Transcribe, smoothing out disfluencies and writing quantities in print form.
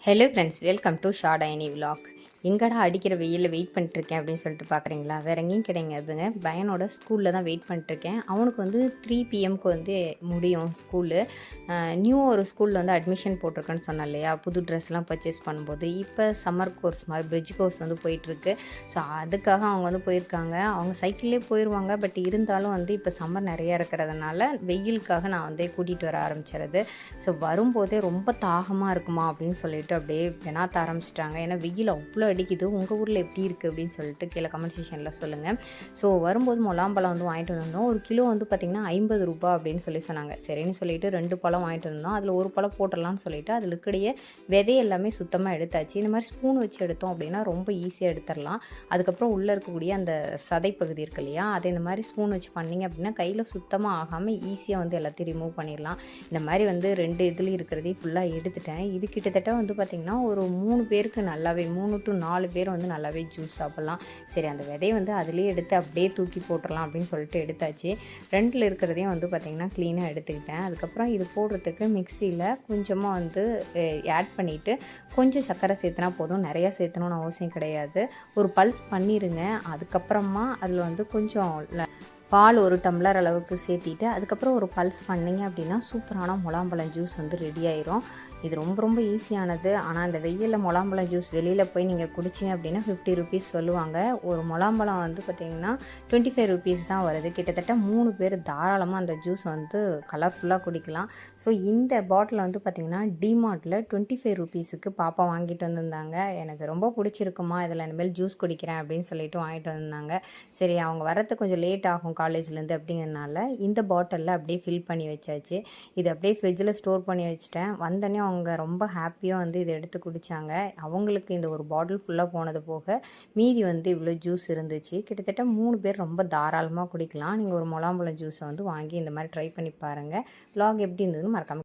Hello friends, welcome to short ஐனி vlog. எங்கடா அடிக்கிற வெயிலில் வெயிட் பண்ணிட்டுருக்கேன் அப்படின்னு சொல்லிட்டு பார்க்குறீங்களா? வேறு எங்கேயும் கிடையாதுங்க. பையனோட ஸ்கூலில் தான் வெயிட் பண்ணிட்டுருக்கேன். அவனுக்கு வந்து 3 பிஎம்க்கு வந்து முடியும் ஸ்கூலு. நியூ ஒரு ஸ்கூலில் வந்து அட்மிஷன் போட்டிருக்கேன்னு சொன்னேன் இல்லையா? புது ட்ரெஸ்லாம் பர்ச்சேஸ் பண்ணும்போது இப்போ சம்மர் கோர்ஸ் மாதிரி பிரிட்ஜ் கோர்ஸ் வந்து போயிட்டுருக்கு. ஸோ அதுக்காக அவங்க வந்து போயிருக்காங்க. அவங்க சைக்கிள்லேயே போயிடுவாங்க. பட் இருந்தாலும் வந்து இப்போ சம்மர் நிறையா இருக்கிறதுனால வெயிலுக்காக நான் வந்து கூட்டிகிட்டு வர ஆரம்பிச்சிருது. ஸோ வரும்போதே ரொம்ப தாகமாக இருக்குமா அப்படின்னு சொல்லிட்டு அப்படியே பெனாத்த ஆரம்பிச்சிட்டாங்க. ஏன்னா வெயில் அவ்வளோ அடிக்குது. உங்கள் ஊரில் எப்படி இருக்குது அப்படின்னு சொல்லிட்டு கீழே கமெண்ட் செக்ஷனில் சொல்லுங்கள். ஸோ வரும்போது முலாம்பழம் வந்து வாங்கிட்டு வந்திருந்தோம். ஒரு கிலோ வந்து பார்த்திங்கன்னா ₹50 அப்படின்னு சொன்னாங்க. சரின்னு சொல்லிட்டு 2 பழம் வாங்கிட்டு வந்தோம். அதில் ஒரு பழம் போட்டுடலான்னு சொல்லிட்டு அதில் இருக்கிற விதை எல்லாமே சுத்தமாக எடுத்தாச்சு. இந்த மாதிரி ஸ்பூன் வச்சு எடுத்தோம் அப்படின்னா ரொம்ப ஈஸியாக எடுத்துடலாம். அதுக்கப்புறம் உள்ளே இருக்கக்கூடிய அந்த சதை பகுதி இருக்கு இல்லையா, அதை இந்த மாதிரி ஸ்பூன் வச்சு பண்ணிங்க அப்படின்னா கையில் சுத்தமாக ஆகாமல் ஈஸியாக வந்து எல்லாத்தையும் ரிமூவ் பண்ணிடலாம். இந்த மாதிரி வந்து 2 இதில் இருக்கிறதையும் ஃபுல்லாக எடுத்துட்டேன். இது கிட்டத்தட்ட வந்து பார்த்திங்கன்னா ஒரு 3 பேருக்கு நல்லாவே 3 to 4 பேர் வந்து நல்லாவே ஜூஸ் சாப்பிட்லாம். சரி, அந்த விதையை வந்து அதிலே எடுத்து அப்படியே தூக்கி போட்டுடலாம் அப்படின்னு சொல்லிட்டு எடுத்தாச்சு. 2ல் இருக்கிறதையும் வந்து பார்த்திங்கன்னா க்ளீனாக எடுத்துக்கிட்டேன். அதுக்கப்புறம் இது போடுறதுக்கு மிக்சியில் கொஞ்சமாக வந்து ஆட் பண்ணிவிட்டு கொஞ்சம் சர்க்கரை சேர்த்துனா போதும். நிறையா சேர்த்தணும்னு அவசியம் கிடையாது. ஒரு பல்ஸ் பண்ணிடுங்க. அதுக்கப்புறமா அதில் வந்து கொஞ்சம் பால் 1 டம்ளர் அளவுக்கு சேர்த்திட்டு அதுக்கப்புறம் ஒரு பல்ஸ் பண்ணிங்க அப்படின்னா சூப்பரான முலாம்பழம் ஜூஸ் வந்து ரெடி ஆயிரும். இது ரொம்ப ரொம்ப ஈஸியானது. ஆனால் இந்த வெயிலில் முலாம்பழம் ஜூஸ் வெளியில் போய் நீங்கள் குடிச்சிங்க அப்படின்னா ₹50 சொல்லுவாங்க. ஒரு முலாம்பழம் வந்து பார்த்திங்கன்னா ₹25 தான் வருது. கிட்டத்தட்ட 3 பேர் தாராளமாக அந்த ஜூஸ் வந்து கலர்ஃபுல்லாக குடிக்கலாம். ஸோ இந்த பாட்டில் வந்து பார்த்திங்கன்னா டிமார்ட்டில் ₹25க்கு பாப்பா வாங்கிட்டு வந்திருந்தாங்க. எனக்கு ரொம்ப பிடிச்சிருக்குமா, இதில் இனிமேல் ஜூஸ் குடிக்கிறேன் அப்படின்னு சொல்லிட்டு வாங்கிட்டு வந்திருந்தாங்க. சரி, அவங்க வரத்துக்கு கொஞ்சம் லேட் ஆகும் காலேஜ்லேருந்து அப்படிங்கிறதுனால இந்த பாட்டிலில் அப்படியே ஃபில் பண்ணி வச்சாச்சு. இது அப்படியே ஃப்ரிட்ஜில் ஸ்டோர் பண்ணி வச்சுட்டேன். வந்தோடனே அவங்க ரொம்ப ஹாப்பியாக வந்து இதை எடுத்து குடித்தாங்க. அவங்களுக்கு இந்த ஒரு பாட்டில் ஃபுல்லாக போனது போக மீதி வந்து இவ்வளோ ஜூஸ் இருந்துச்சு. கிட்டத்தட்ட 3 பேர் ரொம்ப தாராளமாக குடிக்கலாம். நீங்கள் ஒரு முலாம்பழம் ஜூஸை வந்து வாங்கி இந்த மாதிரி ட்ரை பண்ணி பாருங்கள். விலாக் எப்படி இருந்ததுன்னு மறக்காம